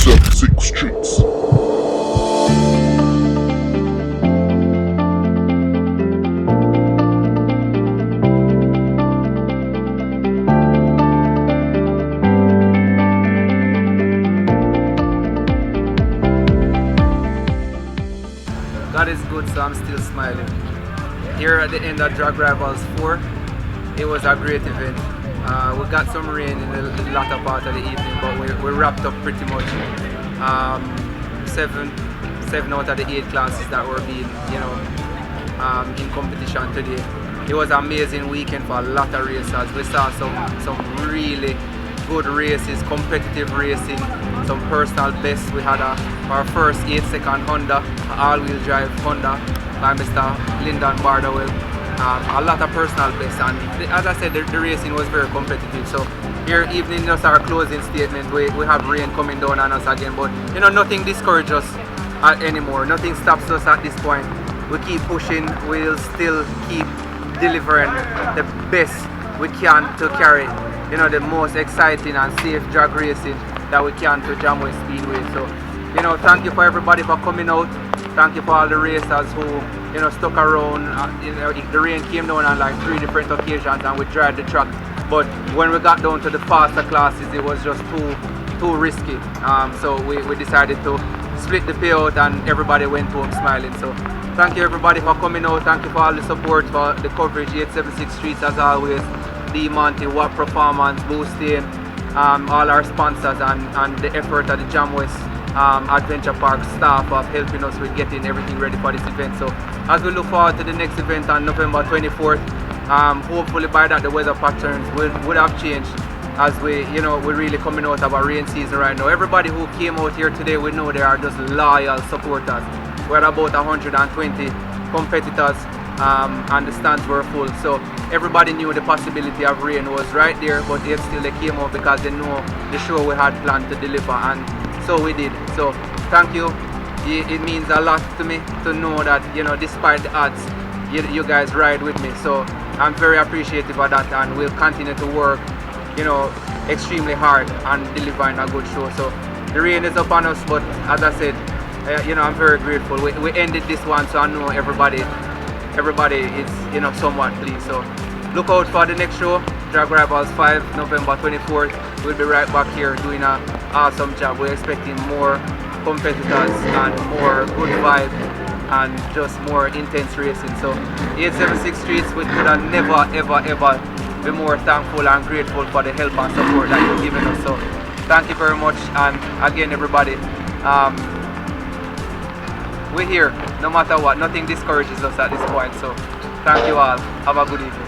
876 Streets. God is good, so I'm still smiling. Here at the end of Drag Rivals 4, it was a great event. We got some rain in the latter part of the evening, but we wrapped up pretty much. Seven out of the 8 classes that were being, in competition today. It was an amazing weekend for a lot of racers. We saw some really good races, competitive racing, some personal bests. We had our first 8-second Honda, all-wheel drive Honda by Mr. Lyndon Bardowell. A lot of personal bests, and as I said, the racing was very competitive. So here, evening just our closing statement. We have rain coming down on us again, but nothing discourages us anymore. Nothing stops us at this point. We keep pushing. We'll still keep delivering the best we can to carry the most exciting and safe drag racing that we can to Jamway Speedway. So thank you for everybody for coming out. Thank you for all the racers who stuck around. The rain came down on like 3 different occasions and we dried the track, but when we got down to the faster classes it was just too risky. So we decided to split the payout and everybody went home smiling. So thank you everybody for coming out. Thank you for all the support, for the coverage. 876 Streets as always, D Monty, What Performance, Boosting, all our sponsors, and the effort of the Jamway Adventure Park staff of helping us with getting everything ready for this event. So as we look forward to the next event on November 24th, hopefully by that the weather patterns would have changed, as we're really coming out of a rain season right now. Everybody who came out here today, we know they are just loyal supporters. We had about 120 competitors and the stands were full. So everybody knew the possibility of rain was right there, but yet still they came out because they know the show we had planned to deliver, and so we did. So thank you. It means a lot to me to know that despite the odds, you guys ride with me. So I'm very appreciative of that, and we'll continue to work extremely hard and delivering a good show. So the rain is upon us, but as I said, I'm very grateful. We ended this one, so I know everybody is somewhat pleased. So look out for the next show, Drag Rivals 5, November 24th. We'll be right back here doing an awesome job. We're expecting more competitors and more good vibe and just more intense racing. So 876 Streets, we could have never ever be more thankful and grateful for the help and support that you've given us. So thank you very much, and again everybody, we're here no matter what. Nothing discourages us at this point. So thank you all. Have a good evening.